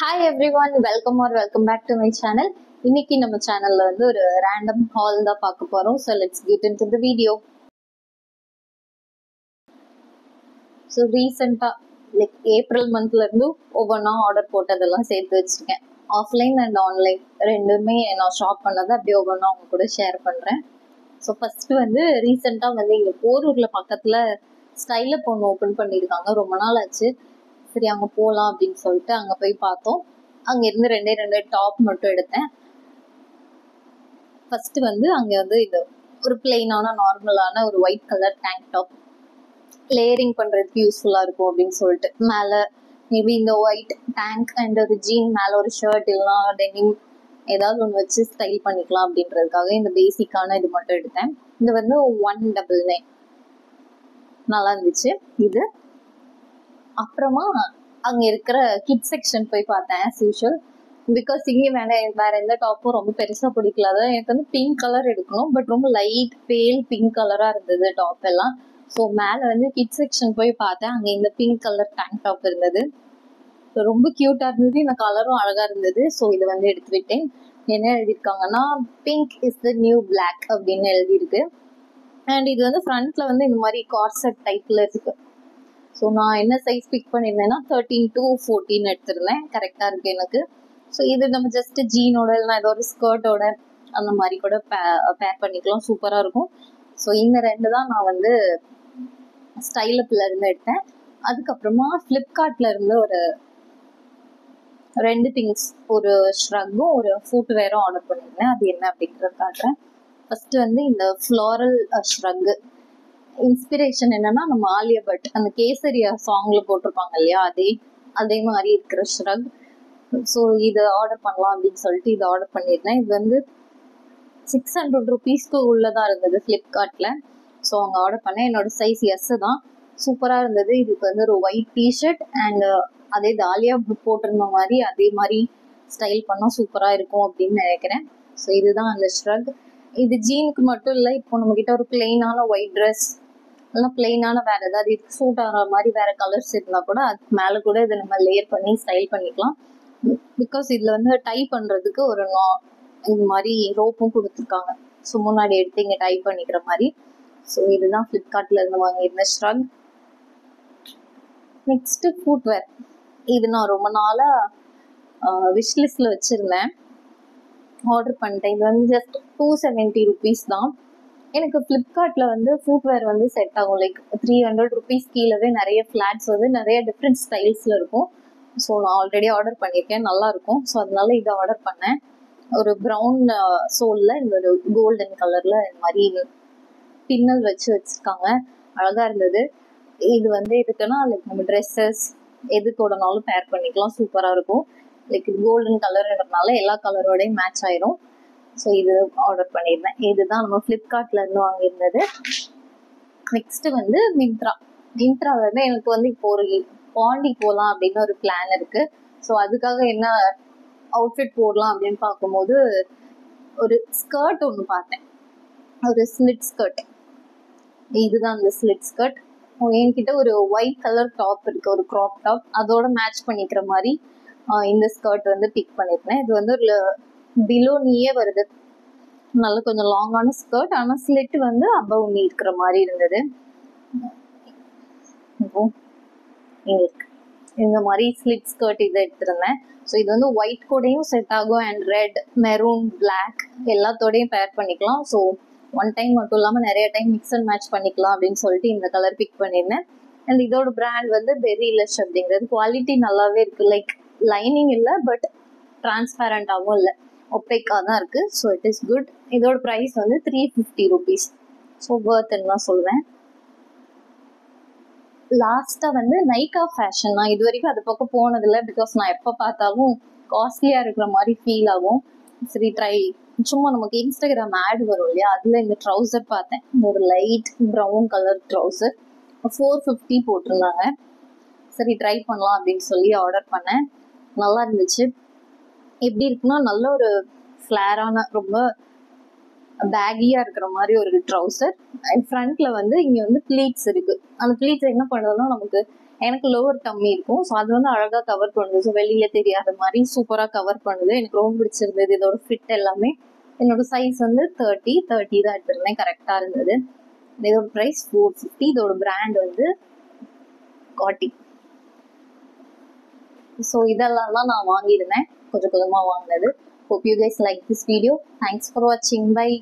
Hi everyone, welcome back to my channel. இன்னைக்கு நம்ம சேனல்ல வந்து ஒரு ரேண்டம் ஹால் தான் பார்க்க போறோம். So let's get into the video. So ரீசெண்டாக லைக் ஏப்ரல் மந்த்ல இருந்து ஒவ்வொன்றா ஆர்டர் போட்டதெல்லாம் சேர்த்து வச்சிருக்கேன். ஆஃப்லைன் அண்ட் ஆன்லைன் ரெண்டுமே நான் ஷாப் பண்ணதை அப்படியே ஒவ்வொன்றா அவங்க கூட ஷேர் பண்ணுறேன். ஸோ ஃபர்ஸ்ட் வந்து ரீசெண்டாக வந்து இங்கே போரூர்ல பக்கத்தில் ஸ்டைலப் ஒன்று ஓப்பன் பண்ணியிருக்காங்க. ரொம்ப நாள் ஆச்சு. சரி அங்கே போகலாம் அப்படின்னு சொல்லிட்டு அங்கே போய் பார்த்தோம். அங்கே இருந்து ரெண்டே டாப் மட்டும் எடுத்தேன். ஃபர்ஸ்ட் வந்து அங்கே வந்து இது ஒரு பிளெயினான நார்மலான ஒரு white colour tank top layering பண்ணுறதுக்கு யூஸ்ஃபுல்லாக இருக்கும் அப்படின்னு சொல்லிட்டு மேலே மேபி இந்த ஒயிட் டேங்க் அண்ட் ஒரு ஜீன் மேலே ஒரு ஷர்ட் இல்லைனா டெனிம் ஏதாவது ஒன்று வச்சு ஸ்டைல் பண்ணிக்கலாம் அப்படின்றதுக்காக இந்த பேசிக்கான இது மட்டும் எடுத்தேன். இது வந்து 199 நல்லா இருந்துச்சு இது. அப்புறமா அங்கே இருக்கிற கிட் செக்ஷன் போய் பார்த்தேன் ஆஸ் யூஷுவல். பிகாஸ் இங்கே வேற எந்த டாப்பும் ரொம்ப பெருசாக பிடிக்கல. அதான் எனக்கு வந்து பிங்க் கலர் எடுக்கணும், பட் ரொம்ப லைட் பேல் பிங்க் கலராக இருந்தது டாப் எல்லாம். ஸோ மேலே வந்து கிட் செக்ஷன் போய் பார்த்தேன். அங்கே இந்த பிங்க் கலர் டேங்க் டாப் இருந்தது. ஸோ ரொம்ப க்யூட்டாக இருந்தது, இந்த கலரும் அழகாக இருந்தது. ஸோ இதை வந்து எடுத்து விட்டேன். என்ன எழுதியிருக்காங்கன்னா pink is the new black அப்படின்னு எழுதியிருக்கு. அண்ட் இது வந்து ஃப்ரண்ட்ல வந்து இந்த மாதிரி கார்செட் டைப்ல இருக்கு. ஸோ நான் என்ன சைஸ் பிக் பண்ணியிருந்தேன்னா 13 to 14 எடுத்திருந்தேன். கரெக்டாக இருக்குது எனக்கு. ஸோ இது நம்ம ஜஸ்ட் ஜீனோட இல்லைனா ஏதோ ஒரு ஸ்கர்ட்டோட அந்த மாதிரி கூட பேர் பண்ணிக்கலாம், சூப்பராக இருக்கும். ஸோ இந்த ரெண்டு தான் நான் வந்து ஸ்டைலப்ல இருந்து எடுத்தேன். அதுக்கப்புறமா ஃப்ளிப்கார்ட்ல இருந்து ஒரு 2 திங்ஸ், ஒரு ஷ்ரக்கும் ஒரு ஃபுட் வேரும் ஆர்டர் பண்ணியிருந்தேன். அது என்ன அப்படிங்கிறத காட்டுறேன். ஃபர்ஸ்ட் வந்து இந்த ஃப்ளாரல் ஷ்ரக்கு. இன்ஸ்பிரேஷன் என்னன்னா நம்ம ஆலியா பட் அந்த கேசரியா சாங்ல போட்டிருப்பாங்க இல்லையா, அதே மாதிரி இருக்கிற ஷ்ரக். ஸோ இதை ஆர்டர் பண்ணலாம் அப்படின்னு சொல்லிட்டு இதை ஆர்டர் பண்ணியிருந்தேன். இது வந்து 600 rupeesக்கு உள்ளதான் இருந்தது ஃப்ளிப்கார்ட்ல. ஸோ அவங்க ஆர்டர் பண்ணேன். என்னோட சைஸ் எஸ் தான். சூப்பராக இருந்தது. இதுக்கு வந்து ஒரு ஒயிட் டிஷர்ட் அண்ட் அதே ஆலியா போட்டிருந்த மாதிரி அதே மாதிரி ஸ்டைல் பண்ணால் சூப்பராக இருக்கும் அப்படின்னு நினைக்கிறேன். ஸோ இதுதான் அந்த ஷ்ரக். இது ஜீனுக்கு மட்டும் இல்லை, இப்போ நம்ம கிட்ட ஒரு பிளெயினான ஒயிட் ட்ரெஸ் இல்லைனா பிளெயினான வேற ஏதாவது இதுக்கு சூட் ஆகிற மாதிரி வேற கலர்ஸ் இருந்தால் கூட அதுக்கு மேலே கூட இதை நம்ம லேயர் பண்ணி ஸ்டைல் பண்ணிக்கலாம். பிகாஸ் இதில் வந்து டை பண்ணுறதுக்கு ஒரு இந்த மாதிரி ரோப்பும் கொடுத்துருக்காங்க. ஸோ முன்னாடி எடுத்து இங்கே டை பண்ணிக்கிற மாதிரி. ஸோ இதுதான் ஃப்ளிப்கார்ட்ல இருந்து வாங்கியிருந்த ஷ்ரக். Next footwear. இது நான் ரொம்ப நாளாக விஷ்லிஸ்ட்ல வச்சுருந்தேன், ஆர்டர் பண்ணிட்டேன். இது வந்து ஜஸ்ட் 270 rupees தான். எனக்கு ஃப்ளிப்கார்ட்ல வந்து ஃபுட்வேர் வந்து செட் ஆகும். லைக் 300 rupees கீழவே நிறைய ஃபிளாட்ஸ் வந்து நிறைய டிஃப்ரெண்ட் ஸ்டைல்ஸ்ல இருக்கும். ஸோ நான் ஆல்ரெடி ஆர்டர் பண்ணியிருக்கேன், நல்லா இருக்கும். ஸோ அதனால இதை ஆர்டர் பண்ணேன். ஒரு ப்ரௌன் சோல்ல இந்த ஒரு கோல்டன் கலர்ல இந்த மாதிரி பின்னல் வச்சிருக்காங்க, அழகா இருந்தது. இது வந்து எதுக்குன்னா லைக் நம்ம ட்ரெஸ்ஸஸ் எதுக்கூடனாலும் பேர் பண்ணிக்கலாம், சூப்பராக இருக்கும். லைக் இது கோல்டன் கலர்ன்றதுனால எல்லா கலரோடையும் மேட்ச் ஆயிரும். ஸோ இது ஆர்டர் பண்ணியிருந்தேன். இதுதான் நம்ம ஃப்ளிப்கார்ட்ல இருந்து வாங்கியிருந்தது. நெக்ஸ்ட் வந்து மிந்த்ரால இருந்து எனக்கு வந்து இப்போ ஒரு பாண்டி போகலாம் அப்படின்னு ஒரு பிளான் இருக்கு. ஸோ அதுக்காக என்ன அவுட்ஃபிட் போடலாம் அப்படின்னு பார்க்கும்போது ஒரு ஸ்கர்ட் ஒன்று பார்த்தேன், ஒரு ஸ்லிட் ஸ்கர்ட். இதுதான் அந்த ஸ்லிட் ஸ்கர்ட். என்கிட்ட ஒரு ஒயிட் கலர் டாப் இருக்கு, ஒரு க்ராப் டாப், அதோட மேட்ச் பண்ணிக்கிற மாதிரி இந்த ஸ்கர்ட் வந்து பிக் பண்ணியிருந்தேன். இது வந்து ஒரு பிலோ நீயே வருது, நல்ல கொஞ்சம் லாங்கான ஸ்கர்ட், ஆனால் ஸ்லிட் வந்து அபவ் நீ இருக்கிற மாதிரி இருந்தது. இந்த மாதிரி ஸ்லிட் ஸ்கர்ட் இதை எடுத்திருந்தேன். ஸோ இது வந்து ஒயிட் கூடயும் செட் ஆகும் அண்ட் ரெட், மெரூன், பிளாக் எல்லாத்தோடையும் பேர் பண்ணிக்கலாம். ஸோ ஒன் டைம் மட்டும் இல்லாமல் நிறைய டைம் மிக்ஸ் அண்ட் மேட்ச் பண்ணிக்கலாம் அப்படின்னு சொல்லிட்டு இந்த கலர் பிக் பண்ணியிருந்தேன். அண்ட் இதோட பிராண்ட் வந்து பெரிலஷ் அப்படிங்கிறது. குவாலிட்டி நல்லாவே இருக்கு. லைக் லைனிங் இல்லை, பட் டிரான்ஸ்பேரண்டாகவும் இல்லை, ஒப்பேக்காக தான் இருக்கு. So it is good. இதோட ப்ரைஸ் வந்து 350 rupees. ஸோ வர்த்ன்னு தான் சொல்வேன். லாஸ்ட்டாக வந்து நைகா ஃபேஷன். நான் இது வரைக்கும் அது பக்கம் போனதில்லை, பிகாஸ் நான் எப்போ பார்த்தாலும் காஸ்ட்லியாக இருக்கிற மாதிரி ஃபீல் ஆகும். சரி ட்ரை, சும்மா நமக்கு இன்ஸ்டாகிராம் ஆட் வரும் இல்லையா, அதில் இந்த ட்ரௌசர் பார்த்தேன். ஒரு லைட் ப்ரௌன் கலர் ட்ரௌசர் 450 போட்டிருந்தாங்க. சரி ட்ரை பண்ணலாம் அப்படின்னு சொல்லி ஆர்டர் பண்ணேன். நல்லா இருந்துச்சு. எப்படி இருக்குன்னா நல்ல ஒரு ஃப்ளேரான ரொம்ப பேகியாக இருக்கிற மாதிரி ஒரு ட்ரௌசர். அண்ட் ஃப்ரண்ட்ல வந்து இங்கே வந்து ப்ளீட்ஸ் இருக்கு. அந்த ப்ளீட்ஸ் என்ன பண்ணுறதுன்னா நமக்கு எனக்கு லோவர் டம்மி இருக்கும். ஸோ அது வந்து அழகாக கவர் பண்ணுது. ஸோ வெளியில தெரியாத மாதிரி சூப்பராக கவர் பண்ணுது. எனக்கு ரொம்ப பிடிச்சிருந்தது இதோட ஃபிட் எல்லாமே. என்னோட சைஸ் வந்து 30 தான் எடுத்திருந்தேன். கரெக்டாக இருந்தது. இதோட ப்ரைஸ் 450. இதோட பிராண்ட் வந்து காட்டி. ஸோ இதெல்லாம் தான் நான் வாங்கியிருந்தேன், கொஞ்சமாக வாங்கினது. Hope you guys like this video. Thanks for watching. Bye.